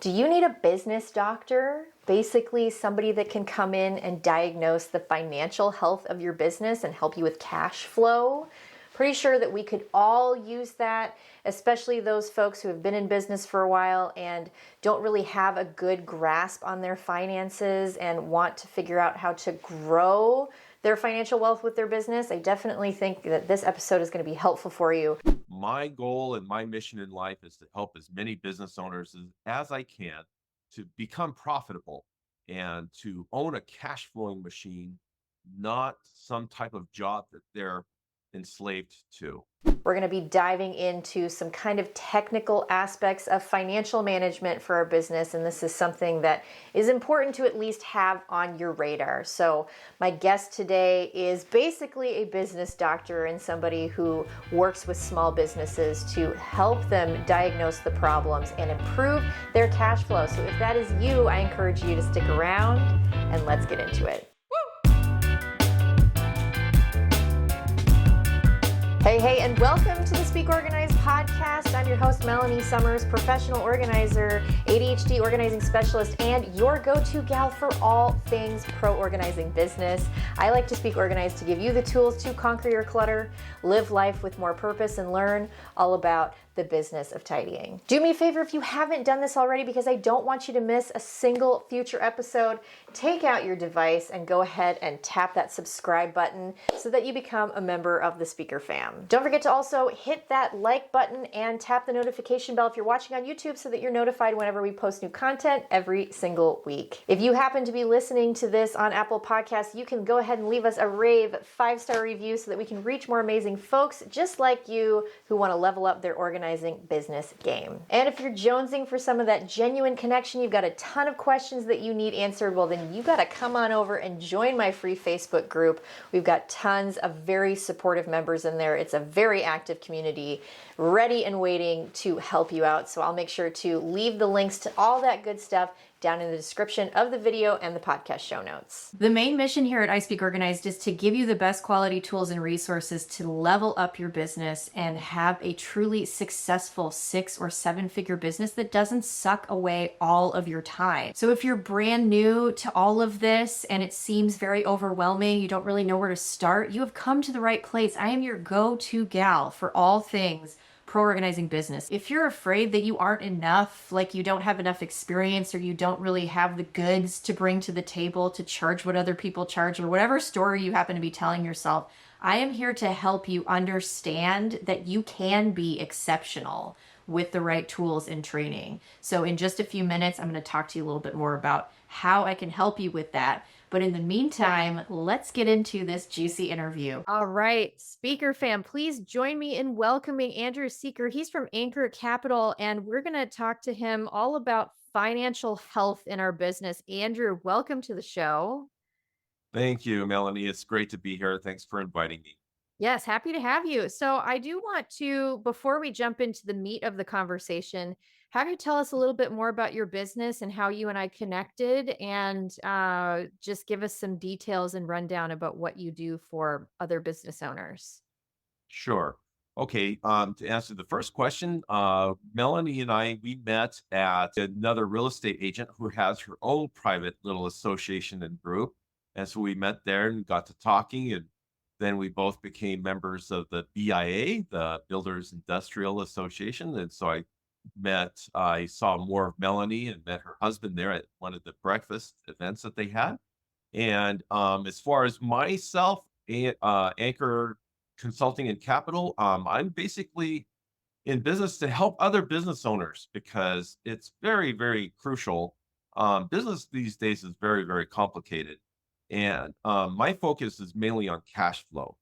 Do you need a business doctor? Basically, somebody that can come in and diagnose the financial health of your business and help you with cash flow? Pretty sure that we could all use that, especially those folks who have been in business for a while and don't really have a good grasp on their finances and want to figure out how to grow their financial wealth with their business. I definitely think that this episode is going to be helpful for you. My goal and my mission in life is to help as many business owners as I can to become profitable and to own a cash flowing machine, not some type of job that they're enslaved to. We're going to be diving into some kind of technical aspects of financial management for our business, and this is something that is important to at least have on your radar. So my guest today is basically a business doctor and somebody who works with small businesses to help them diagnose the problems and improve their cash flow. So if that is you, I encourage you to stick around and let's get into it. Hey, and welcome to the Speak Organized podcast. I'm your host, Melanie Summers, professional organizer, ADHD organizing specialist, and your go-to gal for all things pro-organizing business. I like to speak organized to give you the tools to conquer your clutter, live life with more purpose, and learn all about the business of tidying. Do me a favor if you haven't done this already, because I don't want you to miss a single future episode. Take out your device and go ahead and tap that subscribe button so that you become a member of the Speaker fam. Don't forget to also hit that like button and tap the notification bell if you're watching on YouTube so that you're notified whenever we post new content every single week. If you happen to be listening to this on Apple Podcasts, you can go ahead and leave us a rave 5-star review so that we can reach more amazing folks just like you who want to level up their organizing business game. And if you're jonesing for some of that genuine connection, you've got a ton of questions that you need answered, well then you got to come on over and join my free Facebook group. We've got tons of very supportive members in there. It's a very active community, ready and waiting to help you out. So I'll make sure to leave the links to all that good stuff down in the description of the video and the podcast show notes. The main mission here at I Speak Organized is to give you the best quality tools and resources to level up your business and have a truly successful 6 or 7-figure business that doesn't suck away all of your time. So if you're brand new to all of this and it seems very overwhelming, you don't really know where to start, you have come to the right place. I am your go-to gal for all things pro-organizing business. If you're afraid that you aren't enough, like you don't have enough experience or you don't really have the goods to bring to the table to charge what other people charge or whatever story you happen to be telling yourself, I am here to help you understand that you can be exceptional with the right tools and training. So in just a few minutes, I'm going to talk to you a little bit more about how I can help you with that. But in the meantime, let's get into this juicy interview. All right, Speaker fam, please join me in welcoming Andrew Seeker. He's from Anchor Capital, and we're going to talk to him all about financial health in our business. Andrew, welcome to the show. Thank you, Melanie. It's great to be here. Thanks for inviting me. Yes, happy to have you. So I do want to, before we jump into the meat of the conversation, have you tell us a little bit more about your business and how you and I connected, and just give us some details and rundown about what you do for other business owners. Sure. Okay. To answer the first question, Melanie and we met at another real estate agent who has her own private little association and group. And so we met there and got to talking, and then we both became members of the BIA, the Builders Industrial Association. And so I saw more of Melanie and met her husband there at one of the breakfast events that they had. And as far as myself, Anchor Consulting and Capital, I'm basically in business to help other business owners because it's very, very crucial. Business these days is very, very complicated. And my focus is mainly on cash flow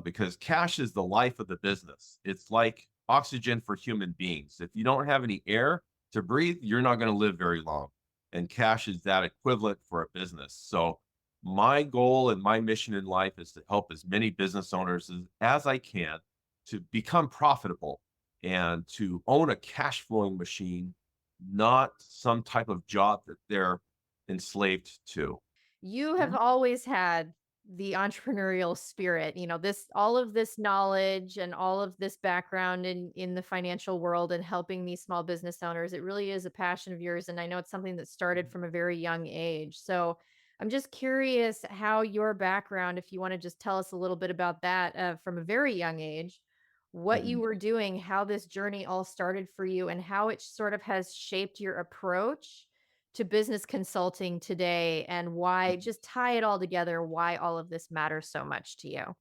because cash is the life of the business. It's like oxygen for human beings. If you don't have any air to breathe, you're not going to live very long. And cash is that equivalent for a business. So my goal and my mission in life is to help as many business owners as I can to become profitable and to own a cash flowing machine, not some type of job that they're enslaved to. You have always had the entrepreneurial spirit, this all of this knowledge and all of this background in the financial world and helping these small business owners. It really is a passion of yours, and I know it's something that started from a very young age. So I'm just curious how your background, if you want to just tell us a little bit about that, from a very young age, what you Mhm. were doing, how this journey all started for you, and how it sort of has shaped your approach to business consulting today, and why, Mhm. just tie it all together, why all of this matters so much to you.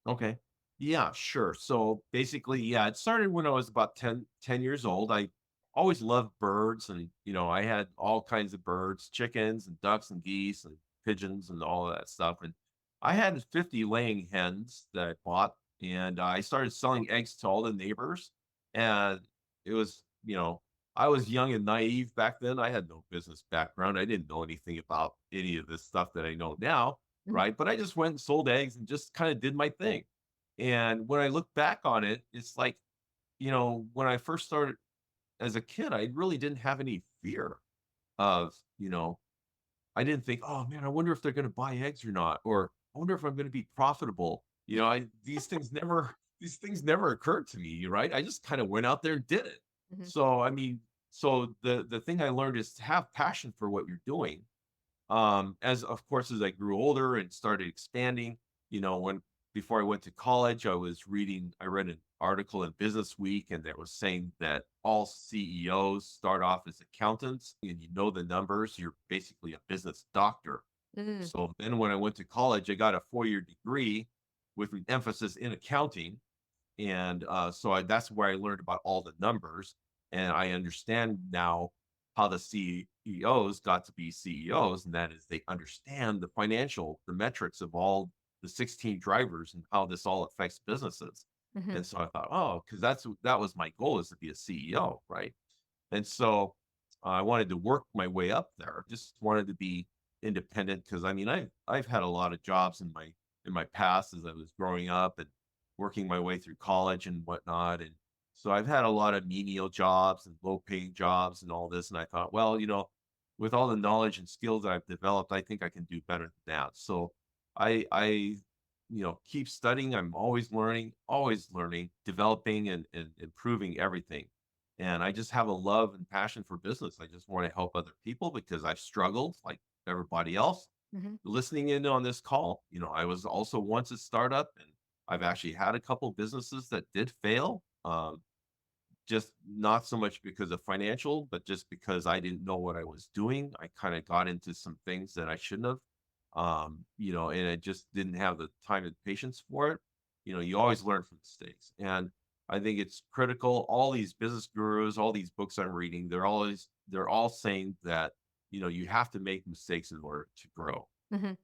Okay. Yeah, sure. So basically, yeah, it started when I was about ten years old. I always loved birds and, I had all kinds of birds, chickens and ducks and geese and pigeons and all of that stuff. And I had 50 laying hens that I bought and I started selling eggs to all the neighbors. And it was, I was young and naive back then. I had no business background. I didn't know anything about any of this stuff that I know now. Mhm, Right? But I just went and sold eggs and just kind of did my thing. And when I look back on it, it's like, when I first started as a kid, I really didn't have any fear of, I didn't think, oh man, I wonder if they're going to buy eggs or not, or I wonder if I'm going to be profitable. These things never occurred to me, right? I just kind of went out there and did it. mhm, So, I mean, so the thing I learned is to have passion for what you're doing as of course, as I grew older and started expanding, when before I went to college, I read an article in Business Week, and that was saying that all CEOs start off as accountants, and the numbers, you're basically a business doctor. mm, So then when I went to college, I got a 4-year degree with an emphasis in accounting. And that's where I learned about all the numbers. And I understand now how the CEOs got to be CEOs. And that is they understand the metrics of all the 16 drivers and how this all affects businesses. mhm, And so I thought, oh, because that was my goal, is to be a CEO, right? And so I wanted to work my way up there. Just wanted to be independent because I mean I've had a lot of jobs in my past as I was growing up and working my way through college and whatnot. And so I've had a lot of menial jobs and low paying jobs and all this. And I thought, well, with all the knowledge and skills I've developed, I think I can do better than that. So I keep studying. I'm always learning, developing and improving everything. And I just have a love and passion for business. I just want to help other people because I've struggled like everybody else. mhm, Listening in on this call, I was also once a startup and I've actually had a couple businesses that did fail. Just not so much because of financial, but just because I didn't know what I was doing. I kind of got into some things that I shouldn't have. And I just didn't have the time and patience for it. You always learn from mistakes. And I think it's critical. All these business gurus, all these books I'm reading, they're all saying that, you have to make mistakes in order to grow. mhm.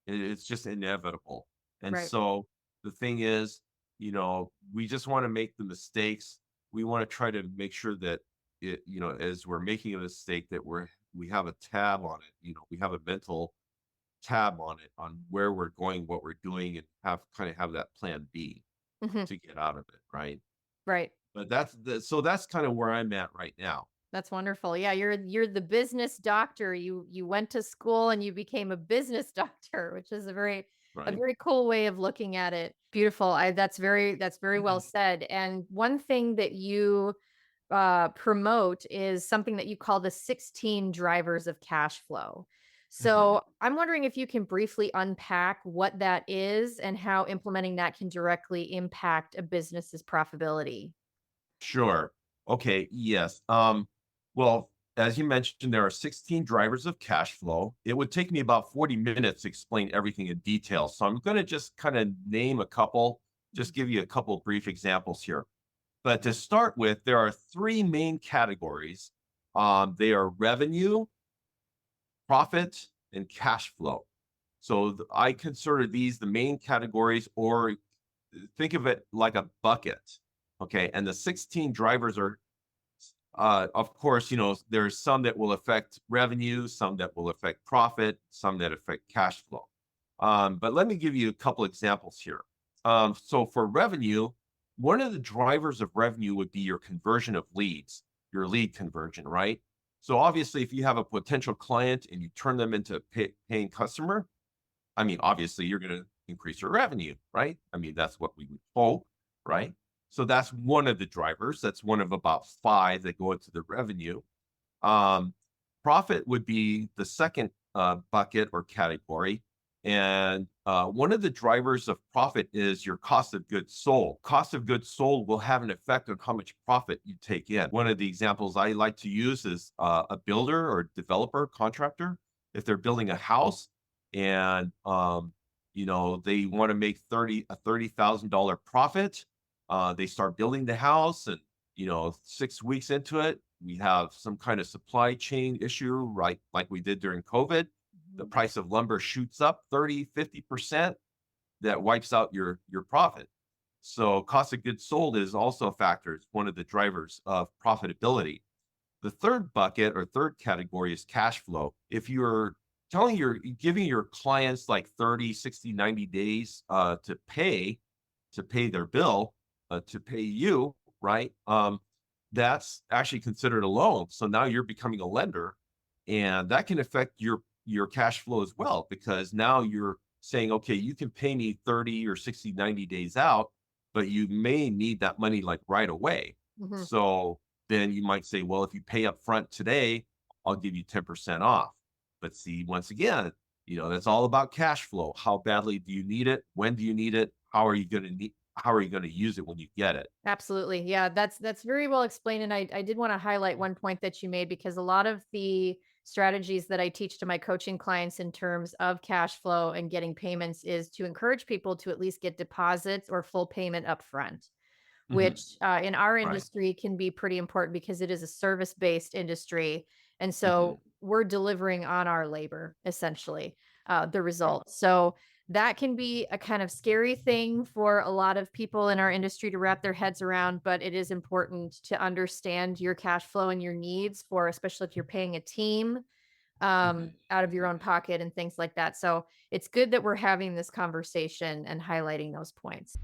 It's just inevitable. And Right. so the thing is, we just want to make the mistakes. We want to try to make sure that as we're making a mistake, that we have a tab on it. We have a mental tab on it on where we're going, what we're doing, and have that plan B Mhm. to get out of it, right? Right. But that's kind of where I'm at right now, That's wonderful. Yeah, you're the business doctor. You went to school and you became a business doctor, which is a right? very cool way of looking at it. Beautiful. That's very well said. And one thing that you promote is something that you call the 16 drivers of cash flow. Mhm. So I'm wondering if you can briefly unpack what that is and how implementing that can directly impact a business's profitability. Sure. Okay. Yes. Well, as you mentioned, there are 16 drivers of cash flow. It would take me about 40 minutes to explain everything in detail. So I'm going to just kind of name a couple, just give you a couple brief examples here. But to start with, there are three main categories. They are revenue, profit, and cash flow. So I consider these the main categories, or think of it like a bucket. Okay. And the 16 drivers are of course, there's some that will affect revenue, some that will affect profit, some that affect cash flow. But let me give you a couple examples here. So for revenue, one of the drivers of revenue would be your conversion of leads, your lead conversion, right? So obviously, if you have a potential client and you turn them into a paying customer, I mean, obviously, you're going to increase your revenue, right? I mean, that's what we would hope, right? So that's one of the drivers. That's one of about five that go into the revenue. Um, Profit would be the second bucket or category. And one of the drivers of profit is your cost of goods sold. Cost of goods sold will have an effect on how much profit you take in. One of the examples I like to use is a builder or developer contractor. If they're building a house and they want to make $30,000 profit, they start building the house, and 6 weeks into it, we have some kind of supply chain issue, right? Like we did during COVID. The price of lumber shoots up 30-50%. That wipes out your profit. So cost of goods sold is also a factor. It's one of the drivers of profitability. The third bucket or third category is cash flow. If you're giving your clients like 30, 60, 90 days to pay their bill, to pay you, right? That's actually considered a loan. So now you're becoming a lender, and that can affect your cash flow as well, because now you're saying, okay, you can pay me 30 or 60, 90 days out, but you may need that money like right away. Mhm. So then you might say, well, if you pay up front today, I'll give you 10% off. But see, once again, that's all about cash flow. How badly do you need it? When do you need it? How are you going to use it when you get it? Absolutely. Yeah, that's very well explained. And I did want to highlight one point that you made, because a lot of the strategies that I teach to my coaching clients in terms of cash flow and getting payments is to encourage people to at least get deposits or full payment up front, Mhm. which in our Right. industry can be pretty important because it is a service-based industry. And Mhm. so we're delivering on our labor, essentially, the results. So that can be a kind of scary thing for a lot of people in our industry to wrap their heads around, but it is important to understand your cash flow and your needs for, especially if you're paying a team Mhm. out of your own pocket and things like that. So it's good that we're having this conversation and highlighting those points.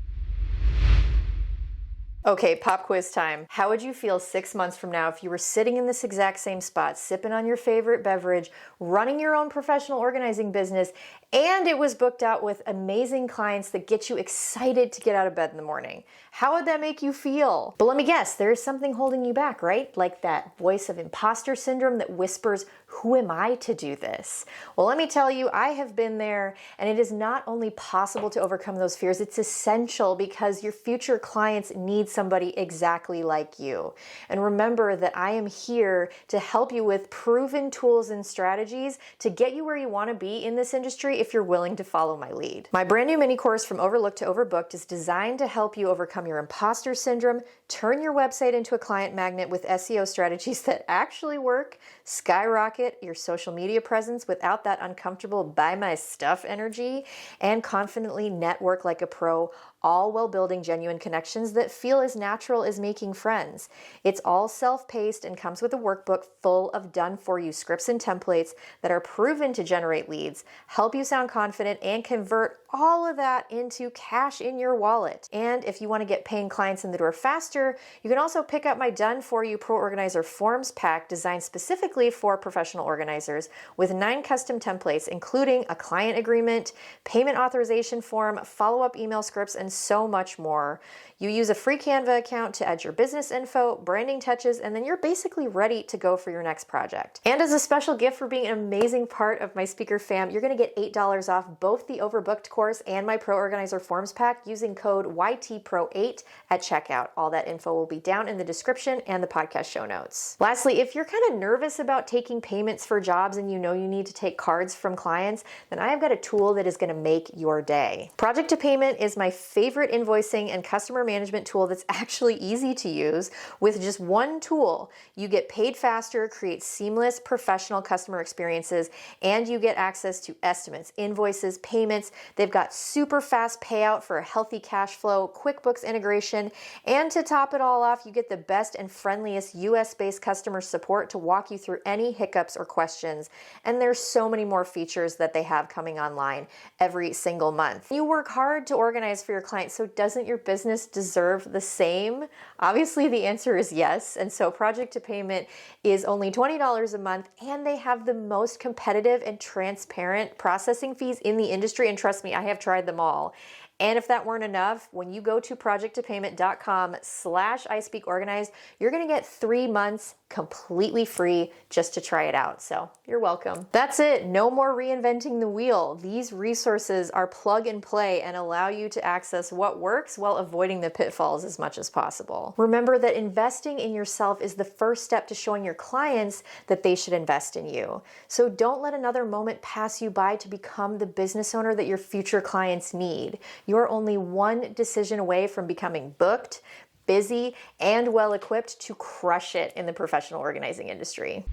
Okay, pop quiz time. How would you feel 6 months from now if you were sitting in this exact same spot, sipping on your favorite beverage, running your own professional organizing business, and it was booked out with amazing clients that get you excited to get out of bed in the morning? How would that make you feel? But let me guess, there is something holding you back, right? Like that voice of imposter syndrome that whispers, who am I to do this? Well, let me tell you, I have been there, and it is not only possible to overcome those fears, it's essential, because your future clients need somebody exactly like you. And remember that I am here to help you with proven tools and strategies to get you where you want to be in this industry if you're willing to follow my lead. My brand new mini course, From Overlooked to Overbooked, is designed to help you overcome your imposter syndrome, turn your website into a client magnet with SEO strategies that actually work, skyrocket your social media presence without that uncomfortable buy my stuff energy, and confidently network like a pro, all while building genuine connections that feel as natural as making friends. It's all self-paced and comes with a workbook full of done-for-you scripts and templates that are proven to generate leads, help you sound confident, and convert all of that into cash in your wallet. And if you want to get paying clients in the door faster, you can also pick up my done-for-you Pro Organizer Forms pack designed specifically for professional organizers with 9 custom templates, including a client agreement, payment authorization form, follow-up email scripts, and so much more. You use a free Canva account to add your business info, branding touches, and then you're basically ready to go for your next project. And as a special gift for being an amazing part of my speaker fam, you're going to get $8 off both the Overbooked course and my Pro Organizer Forms pack using code YTPRO8 at checkout. All that info will be down in the description and the podcast show notes. Lastly, if you're kind of nervous about taking payments for jobs and you need to take cards from clients, then I have got a tool that is going to make your day. Project to Payment is my favorite invoicing and customer management tool that's actually easy to use. With just one tool, you get paid faster, create seamless professional customer experiences, and you get access to estimates, invoices, payments. They've got super fast payout for a healthy cash flow, QuickBooks integration, and to top it all off, you get the best and friendliest US-based customer support to walk you through any hiccups or questions. And there's so many more features that they have coming online every single month. You work hard to organize for your client. So doesn't your business deserve the same? Obviously, the answer is yes. And so project to payment is only $20 a month, and they have the most competitive and transparent processing fees in the industry. And trust me, I have tried them all. And if that weren't enough, when you go to projecttopayment.com/I speak organized, you're going to get 3 months completely free just to try it out. So you're welcome. That's it. No more reinventing the wheel. These resources are plug and play and allow you to access what works while avoiding the pitfalls as much as possible. Remember that investing in yourself is the first step to showing your clients that they should invest in you. So don't let another moment pass you by to become the business owner that your future clients need. You're only one decision away from becoming booked, busy, and well-equipped to crush it in the professional organizing industry.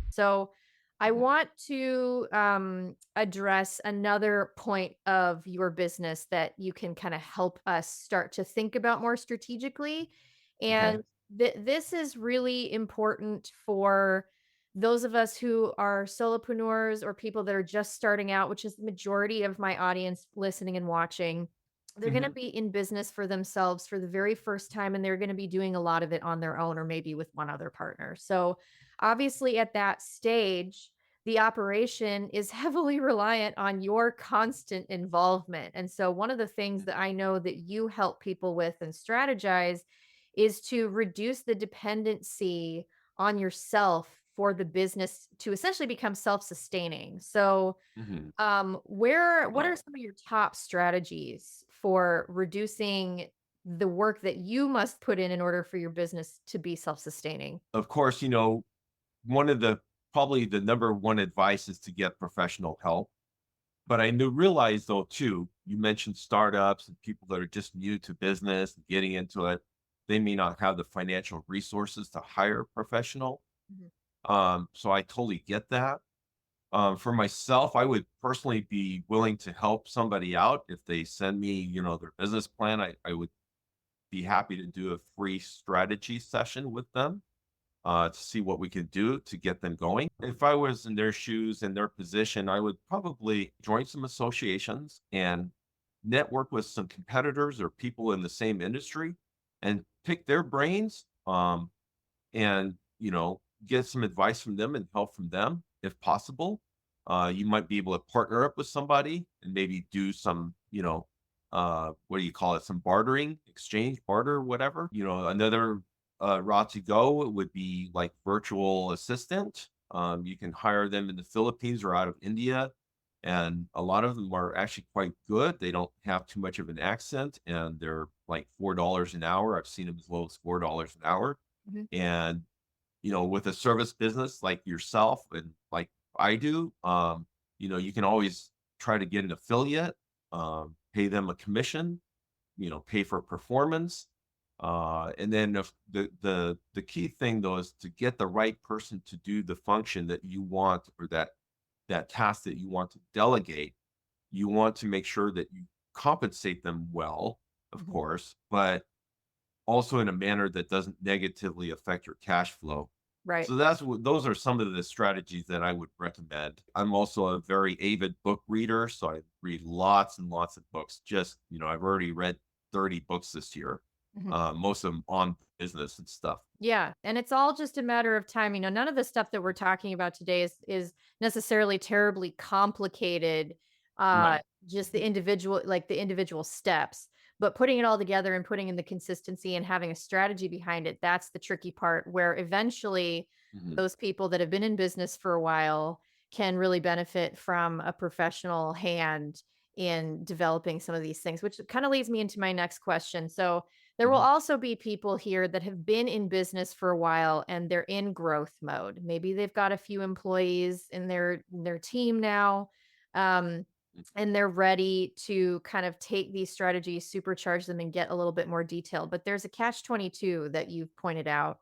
So I want to address another point of your business that you can kind of help us start to think about more strategically. Okay. And this is really important for those of us who are solopreneurs or people that are just starting out, which is the majority of my audience listening and watching. They're going to Hmm. be in business for themselves for the very first time, and they're going to be doing a lot of it on their own or maybe with one other partner. So, obviously, at that stage, the operation is heavily reliant on your constant involvement. And so, one of the things that I know that you help people with and strategize is to reduce the dependency on yourself for the business to essentially become self-sustaining. So, Hmm. what are some of your top strategies for reducing the work that you must put in order for your business to be self-sustaining? Of course, one of the probably the number one advice is to get professional help. But I knew realized though too, you mentioned startups and people that are just new to business and getting into it. They may not have the financial resources to hire a professional. Mhm. So I totally get that. For myself, I would personally be willing to help somebody out if they send me, their business plan. I would be happy to do a free strategy session with them to see what we could do to get them going. If I was in their shoes and their position, I would probably join some associations and network with some competitors or people in the same industry and pick their brains and, get some advice from them and help from them if possible. You might be able to partner up with somebody and maybe do some, what do you call it? Some bartering, exchange, barter, whatever. Another route to go would be like virtual assistant. You can hire them in the Philippines or out of India. And a lot of them are actually quite good. They don't have too much of an accent and they're like $4 an hour. I've seen them as low as $4 an hour. Mhm. And with a service business like yourself and like I do, you can always try to get an affiliate, pay them a commission, pay for performance. And then if the key thing though is to get the right person to do the function that you want or that task that you want to delegate. You want to make sure that you compensate them well, of Mhm. course, but also in a manner that doesn't negatively affect your cash flow. Right. So those are some of the strategies that I would recommend. I'm also a very avid book reader, so I read lots and lots of books. Just, I've already read 30 books this year, Mhm. most of them on business and stuff. Yeah, and it's all just a matter of time. None of the stuff that we're talking about today is necessarily terribly complicated. Uh, Right. just the individual steps, but putting it all together and putting in the consistency and having a strategy behind it, that's the tricky part where eventually Mhm. those people that have been in business for a while can really benefit from a professional hand in developing some of these things, which kind of leads me into my next question. So, there will Mhm. also be people here that have been in business for a while and they're in growth mode. Maybe they've got a few employees in their team now, um, and they're ready to kind of take these strategies, supercharge them, and get a little bit more detailed. But there's a catch 22 that you've pointed out,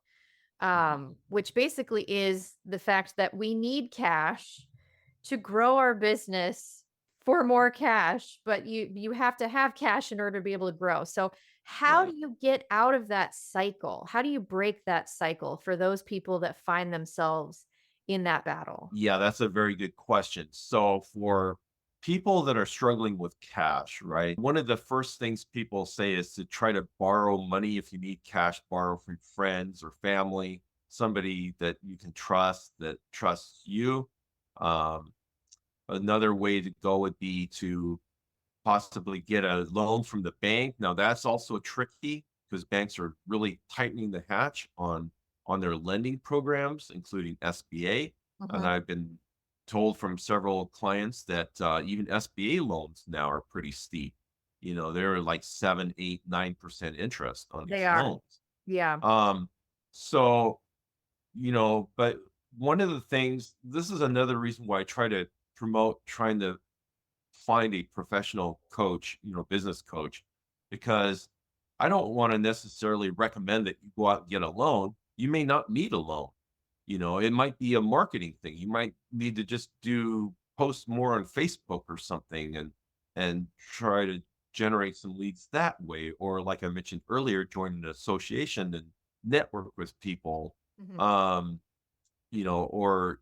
which basically is the fact that we need cash to grow our business for more cash, but you have to have cash in order to be able to grow. So how Right. do you get out of that cycle? How do you break that cycle for those people that find themselves in that battle? Yeah, that's a very good question. So for people that are struggling with cash, right? One of the first things people say is to try to borrow money. If you need cash, borrow from friends or family, somebody that you can trust, that trusts you. Um, Another way to go would be to possibly get a loan from the bank. Now that's also tricky because banks are really tightening the hatch on their lending programs, including SBA. And Mhm. I've been told from several clients that even SBA loans now are pretty steep. They're like 7, 8, 9% interest on They these are. loans. Yeah. Um, so but one of the things, this is another reason why I try to promote trying to find a professional coach, business coach, because I don't want to necessarily recommend that you go out and get a loan. You may not need a loan. It might be a marketing thing. You might need to just post more on Facebook or something and try to generate some leads that way. Or like I mentioned earlier, join an association and network with people. Mhm. Um, or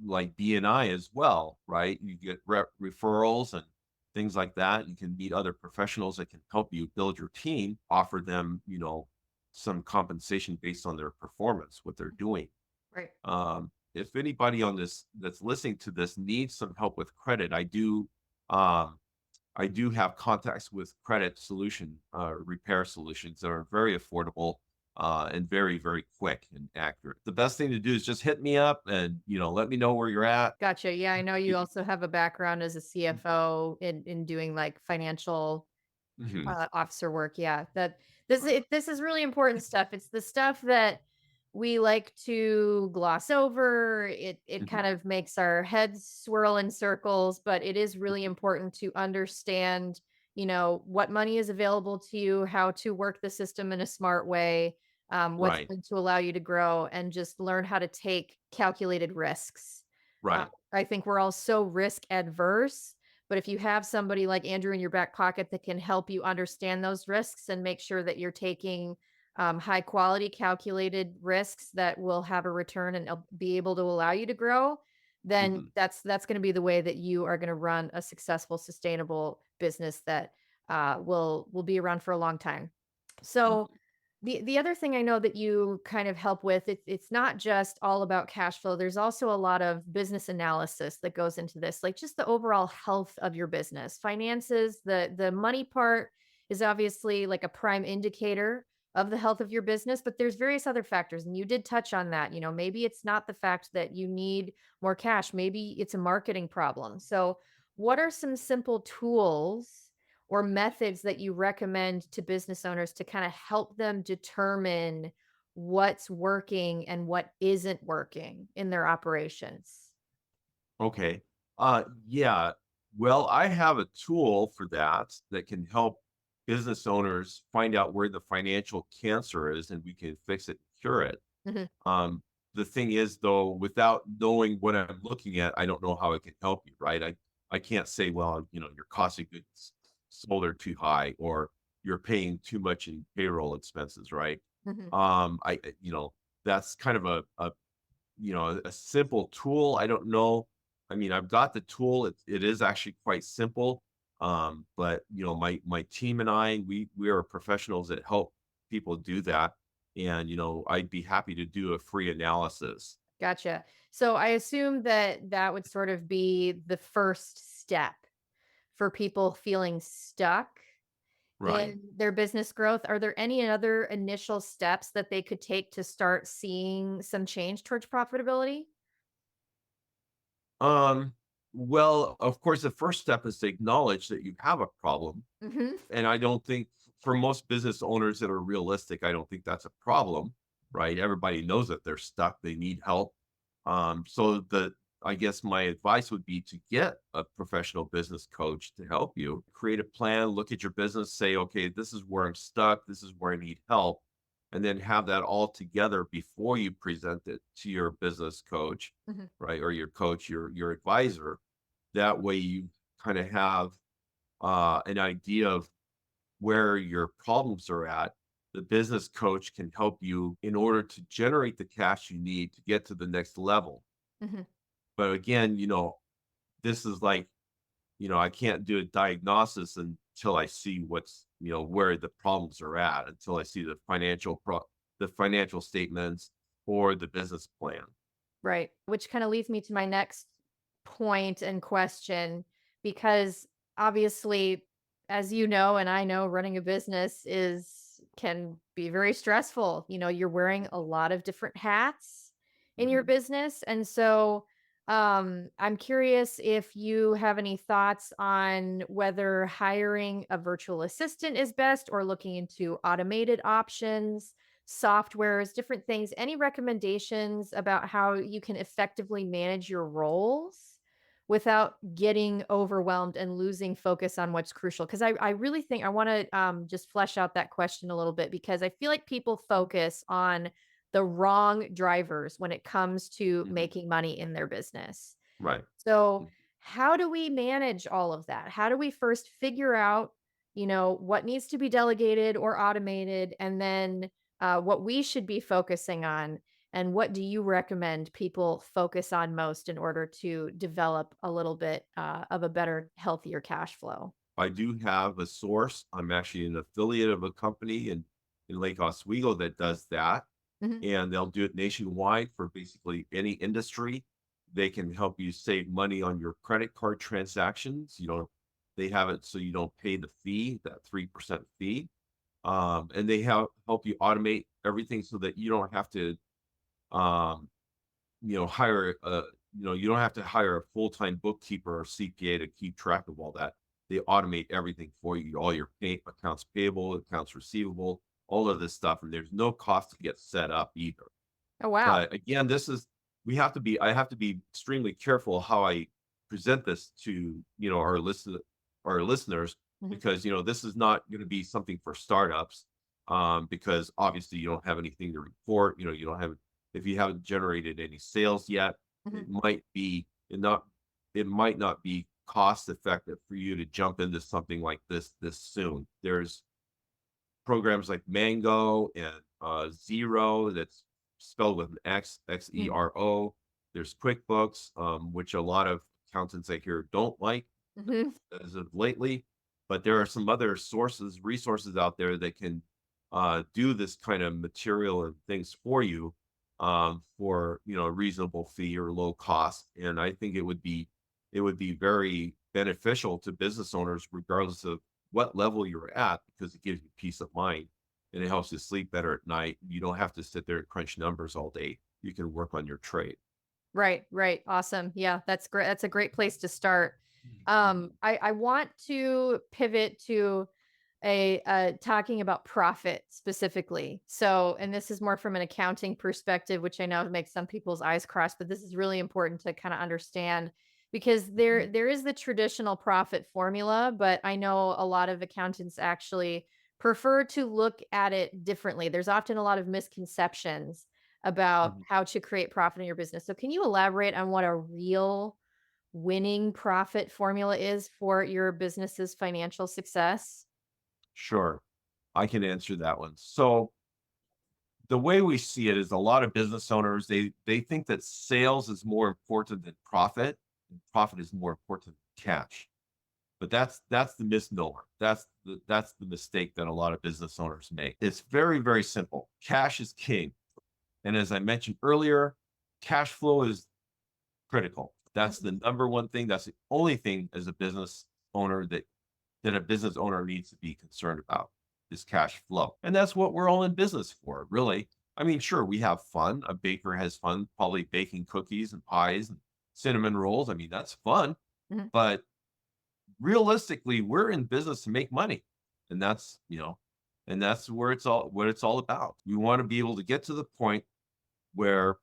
like BNI as well, right? You get referrals and things like that. You can meet other professionals that can help you build your team, offer them, some compensation based on their performance, what they're doing. Right. If anybody on this that's listening to this needs some help with credit, um, I do have contacts with credit repair solutions that are very affordable and very, very quick and accurate. The best thing to do is just hit me up and, let me know where you're at. Gotcha. Yeah, I know you Y- also have a background as a CFO in doing like financial Mhm. officer work. Yeah, this is really important stuff. It's the stuff that we like to gloss over. It Mhm. kind of makes our heads swirl in circles, but it is really important to understand, what money is available to you, how to work the system in a smart way, what's Right, going to allow you to grow, and just learn how to take calculated risks. right. I think we're all so risk adverse, but if you have somebody like Andrew in your back pocket that can help you understand those risks and make sure that you're taking high quality calculated risks that will have a return and be able to allow you to grow, then Mhm. that's going to be the way that you are going to run a successful, sustainable business that will be around for a long time. So Mhm. the other thing I know that you kind of help with, it's not just all about cash flow. There's also a lot of business analysis that goes into this, like just the overall health of your business. Finances, the money part is obviously like a prime indicator of the health of your business, but there's various other factors and you did touch on that. Maybe it's not the fact that you need more cash, maybe it's a marketing problem. So, what are some simple tools or methods that you recommend to business owners to kind of help them determine what's working and what isn't working in their operations? Okay. Yeah. Well, I have a tool for that can help business owners find out where the financial cancer is and we can fix it, cure it. Mhm. Um, the thing is, though, without knowing what I'm looking at, I don't know how it can help you, right? I can't say, well, your cost of goods sold are too high, or you're paying too much in payroll expenses, right? Mhm. That's kind of a simple tool. I don't know. I mean, I've got the tool. It is actually quite simple. But my team and we are professionals that help people do that. And I'd be happy to do a free analysis. Gotcha. So I assume that that would sort of be the first step for people feeling stuck Right. in their business growth. Are there any other initial steps that they could take to start seeing some change towards profitability? Um, well, of course, the first step is to acknowledge that you have a problem. Mhm. And I don't think for most business owners that are realistic, I don't think that's a problem, right? Everybody knows that they're stuck, they need help. So I guess my advice would be to get a professional business coach to help you create a plan, look at your business, say, okay, this is where I'm stuck, this is where I need help, and then have that all together before you present it to your business coach, Mhm. right? Or your coach, your advisor. That way you kind of have an idea of where your problems are at. The business coach can help you in order to generate the cash you need to get to the next level. Mhm. But again, this is like I can't do a diagnosis until I see where the problems are at, until I see the financial statements or the business plan. Right. Which kind of leads me to my next point and question, because obviously, as you know, and I know, running a business can be very stressful. You're wearing a lot of different hats in your Mhm. business. And so I'm curious if you have any thoughts on whether hiring a virtual assistant is best or looking into automated options, softwares, different things. Any recommendations about how you can effectively manage your roles without getting overwhelmed and losing focus on what's crucial? Because I really think I want to just flesh out that question a little bit, because I feel like people focus on the wrong drivers when it comes to Mhm. making money in their business. Right. So, Mhm. how do we manage all of that? How do we first figure out, what needs to be delegated or automated, and then what we should be focusing on? And what do you recommend people focus on most in order to develop a little bit of a better, healthier cash flow? I do have a source. I'm actually an affiliate of a company in Lake Oswego that does that, Hmm. and they'll do it nationwide for basically any industry. They can help you save money on your credit card transactions. They have it so you don't pay the fee, that 3% fee. And they help you automate everything so that you don't have to, um, hire you don't have to hire a full-time bookkeeper or CPA to keep track of all that. They automate everything for you, all your accounts payable, accounts receivable, all of this stuff, and there's no cost to get set up either. Oh, wow. But again, I have to be extremely careful how I present this to, our listeners, Hmm. because, this is not going to be something for startups. Because obviously you don't have anything to report, you don't have, if you haven't generated any sales yet, Hmm. it might be not, it might not be cost effective for you to jump into something like this soon. There's programs like Mango and Zero, that's spelled with an X, Xero. There's QuickBooks, which a lot of accountants I hear don't like Hmm. as of lately. But there are some other resources out there that can do this kind of material and things for you, for a reasonable fee or low cost. And I think it would be very beneficial to business owners, regardless of what level you're at, because it gives you peace of mind and it helps you sleep better at night. You don't have to sit there and crunch numbers all day. You can work on your trade. Right, right. Awesome. Yeah, that's great. That's a great place to start. Mhm. I want to pivot to a talking about profit specifically. So, and this is more from an accounting perspective, which I know makes some people's eyes cross, but this is really important to kind of understand, because Mhm. there is the traditional profit formula, but I know a lot of accountants actually prefer to look at it differently. There's often a lot of misconceptions about Mhm. how to create profit in your business. So, can you elaborate on what a real winning profit formula is for your business's financial success? Sure. I can answer that one. So the way we see it is, a lot of business owners, they think that sales is more important than profit, and profit is more important than cash. But that's the misnomer. That's the mistake that a lot of business owners make. It's very, very simple. Cash is king. And as I mentioned earlier, cash flow is critical. That's Mhm. the number one thing. That's the only thing as a business owner that a business owner needs to be concerned about, is cash flow. And that's what we're all in business for, really. I mean, sure, we have fun. A baker has fun probably baking cookies and pies and cinnamon rolls. I mean, that's fun. Mhm. But realistically, we're in business to make money. And that's where what it's all about. We want to be able to get to the point where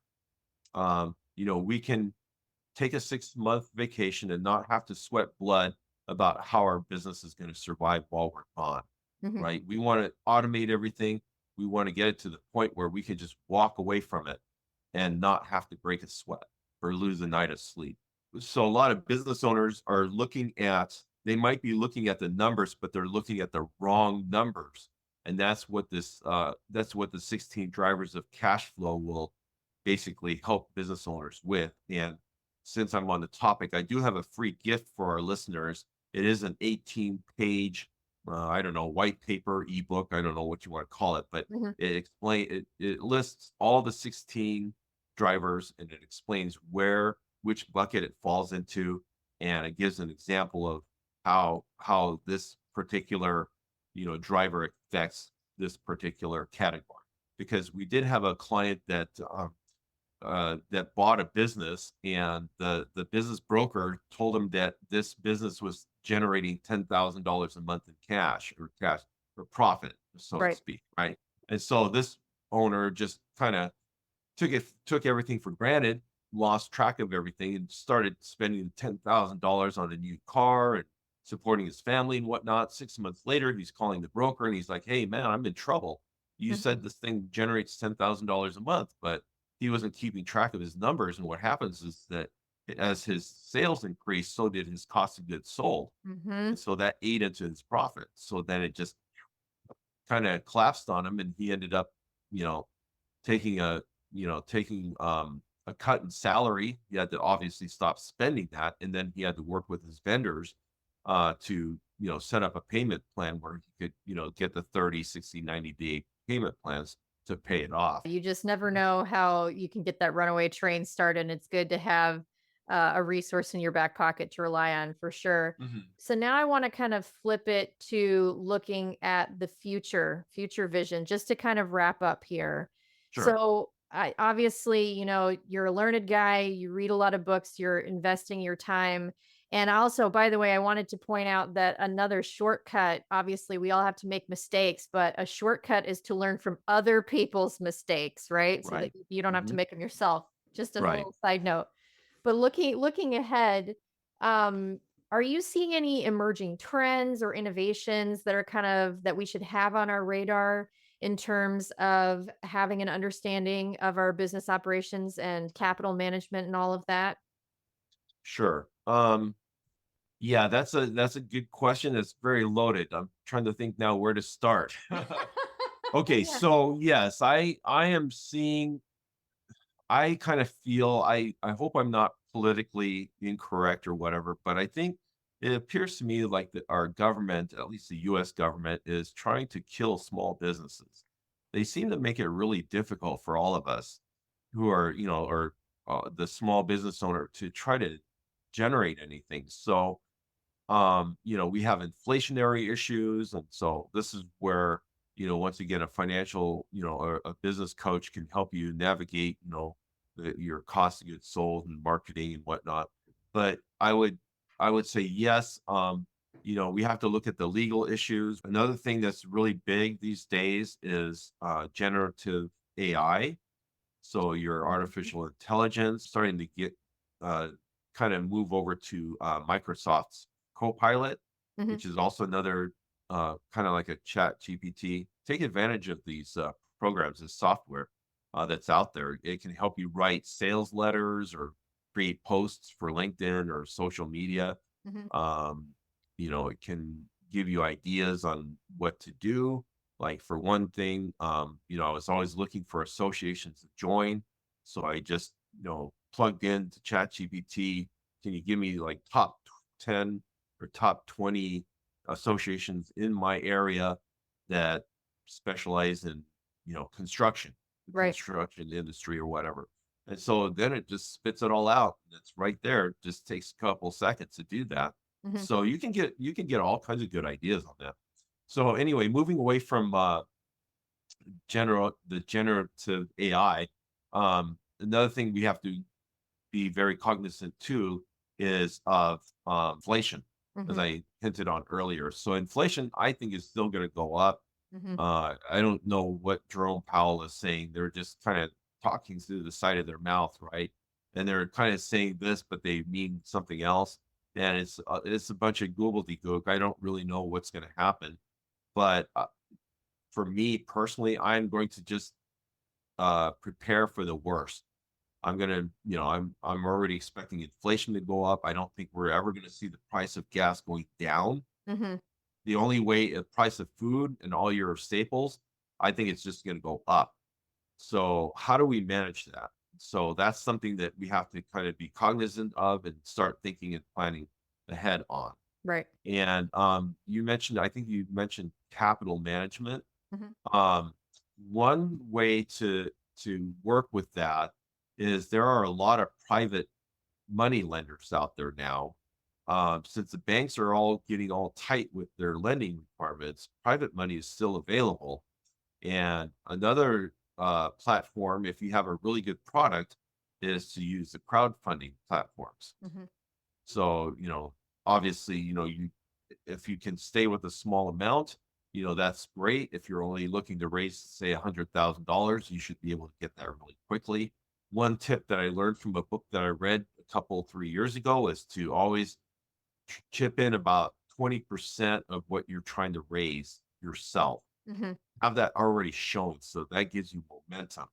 we can take a 6-month vacation and not have to sweat blood about how our business is going to survive while we're gone, Mhm. right? We want to automate everything. We want to get it to the point where we can just walk away from it and not have to break a sweat or lose a night of sleep. So a lot of business owners they might be looking at the numbers, but they're looking at the wrong numbers. And that's what the 16 drivers of cash flow will basically help business owners with. And since I'm on the topic, I do have a free gift for our listeners. It is an 18-page, I don't know, white paper ebook. I don't know what you want to call it, but Mhm. it lists all the 16 drivers, and it explains which bucket it falls into, and it gives an example of how this particular driver affects this particular category. Because we did have a client that bought a business, and the business broker told him that this business was generating $10,000 a month in cash or profit, so to Right. speak, right? And so this owner just kind of took everything for granted, lost track of everything, and started spending $10,000 on a new car and supporting his family and whatnot. 6 months later, he's calling the broker and he's like, "Hey, man, I'm in trouble. You Mhm. said this thing generates $10,000 a month," but he wasn't keeping track of his numbers. And what happens is that as his sales increased, so did his cost of goods sold, Mhm. and so that ate into his profit. So then it just kind of collapsed on him, and he ended up, you know, taking a cut in salary. He had to obviously stop spending that, and then he had to work with his vendors to set up a payment plan where he could get the 30, 60, 90-day payment plans to pay it off. You just never know how you can get that runaway train started, and it's good to have a resource in your back pocket to rely on for sure. Mhm. So now I want to kind of flip it to looking at the future vision, just to kind of wrap up here. Sure. So I obviously, you're a learned guy, you read a lot of books, you're investing your time. And also, by the way, I wanted to point out that another shortcut, obviously, we all have to make mistakes, but a shortcut is to learn from other people's mistakes, right? So that Right. you don't have to Mhm. make them yourself. Just as a Right. little side note. But looking ahead, um, are you seeing any emerging trends or innovations that are kind of that we should have on our radar in terms of having an understanding of our business operations and capital management and all of that? Sure. Yeah, that's a good question. It's very loaded. I'm trying to think now where to start. Okay, Yeah. so yes, I am seeing. I kind of feel, I hope I'm not politically incorrect or whatever, but I think it appears to me like that our government, at least the US government, is trying to kill small businesses. They seem to make it really difficult for all of us who are, or the small business owner to try to generate anything. So we have inflationary issues, and so this is where, once again, a financial, or a business coach can help you navigate, your cost of goods sold and marketing and whatnot. But I would say yes. We have to look at the legal issues. Another thing that's really big these days is generative AI. So your Mhm. artificial intelligence starting to get uh, kind of move over to Microsoft's Copilot, Mhm. which is also another kind of like a chat GPT. Take advantage of these programs and software that's out there. It can help you write sales letters or create posts for LinkedIn or social media. Mhm. um, it can give you ideas on what to do. Like for one thing, I was always looking for associations to join. So I just, plugged into ChatGPT. Can you give me like top 10 or top 20 associations in my area that specialize in, construction, the Right. construction industry or whatever. And so then it just spits it all out. It's right there. It just takes a couple seconds to do that. Mhm. So you can get all kinds of good ideas on that. So anyway, moving away from the generative AI, another thing we have to be very cognizant too is of inflation, as Mhm. I hinted on earlier. So inflation, I think, is still going to go up. Mhm. I don't know what Jerome Powell is saying. They're just kind of talking through the side of their mouth, right? And they're kind of saying this, but they mean something else. And it's a bunch of gobbledygook. I don't really know what's going to happen. But for me personally, I'm going to just prepare for the worst. I'm gonna, I'm already expecting inflation to go up. I don't think we're ever going to see the price of gas going down. Mhm. The only way, the price of food and all your staples, I think it's just going to go up. So how do we manage that? so that's something that we have to kind of be cognizant of and start thinking and planning ahead on. Right. And I think you mentioned capital management. Mhm. Um, One way to work with that is there are a lot of private money lenders out there now. Since the banks are all getting all tight with their lending requirements, private money is still available. And another platform, if you have a really good product, is to use the crowdfunding platforms. Mhm. So, obviously, if you can stay with a small amount, that's great. If you're only looking to raise, say, $100,000, you should be able to get that really quickly. One tip that I learned from a book that I read 3 years ago is to always chip in about 20% of what you're trying to raise yourself. Mhm. Have that already shown. So that gives you momentum.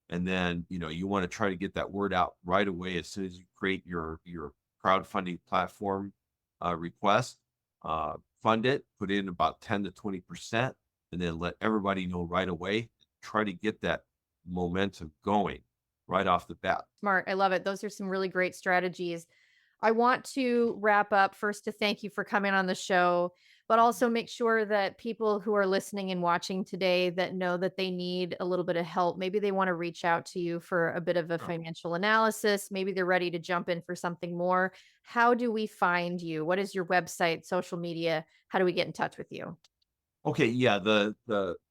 And then, you want to try to get that word out right away as soon as you create your crowdfunding platform request. Fund it, put in about 10 to 20%, and then let everybody know right away. Try to get that momentum going right off the bat. Smart. I love it. Those are some really great strategies. I want to wrap up first to thank you for coming on the show, but also make sure that people who are listening and watching today that know that they need a little bit of help, maybe they want to reach out to you for a bit of a Sure. financial analysis, maybe they're ready to jump in for something more. How do we find you? What is your website, social media? How do we get in touch with you? Okay, yeah,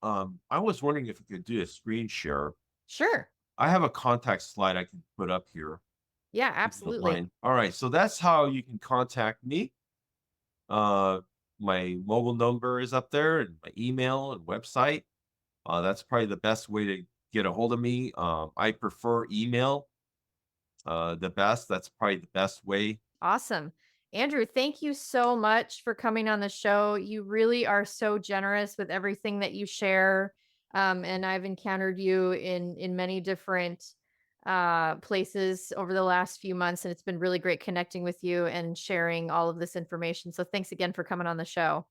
I was wondering if we could do a screen share. Sure. I have a contact slide I can put up here Yeah, if you don't absolutely. mind. All right, so that's how you can contact me. Uh, my mobile number is up there and my email and website. That's probably the best way to get a hold of me. I prefer email, the best. That's probably the best way. Awesome. Andrew, thank you so much for coming on the show. You really are so generous with everything that you share. And I've encountered you in many different places over the last few months, and it's been really great connecting with you and sharing all of this information. So thanks again for coming on the show.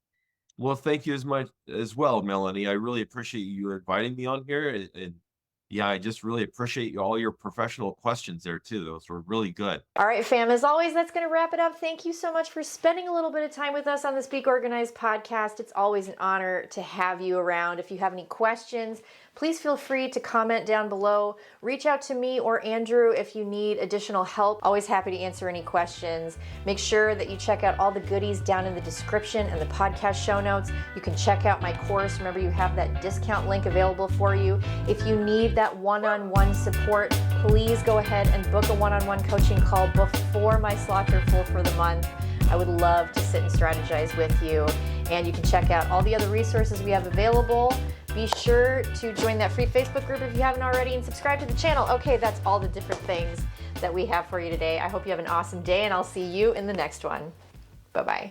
Well, thank you as much as well, Melanie. I really appreciate you inviting me on here, and yeah, I just really appreciate all your professional questions there too. Those were really good. All right, fam, as always, that's going to wrap it up. Thank you so much for spending a little bit of time with us on the Speak Organized podcast. It's always an honor to have you around. If you have any questions, please feel free to comment down below. Reach out to me or Andrew if you need additional help. Always happy to answer any questions. Make sure that you check out all the goodies down in the description and the podcast show notes. You can check out my course. Remember, you have that discount link available for you. If you need that one-on-one support, please go ahead and book a one-on-one coaching call before my slots are full for the month. I would love to sit and strategize with you. And you can check out all the other resources we have available. Be sure to join that free Facebook group if you haven't already and subscribe to the channel. Okay, that's all the different things that we have for you today. I hope you have an awesome day and I'll see you in the next one. Bye-bye.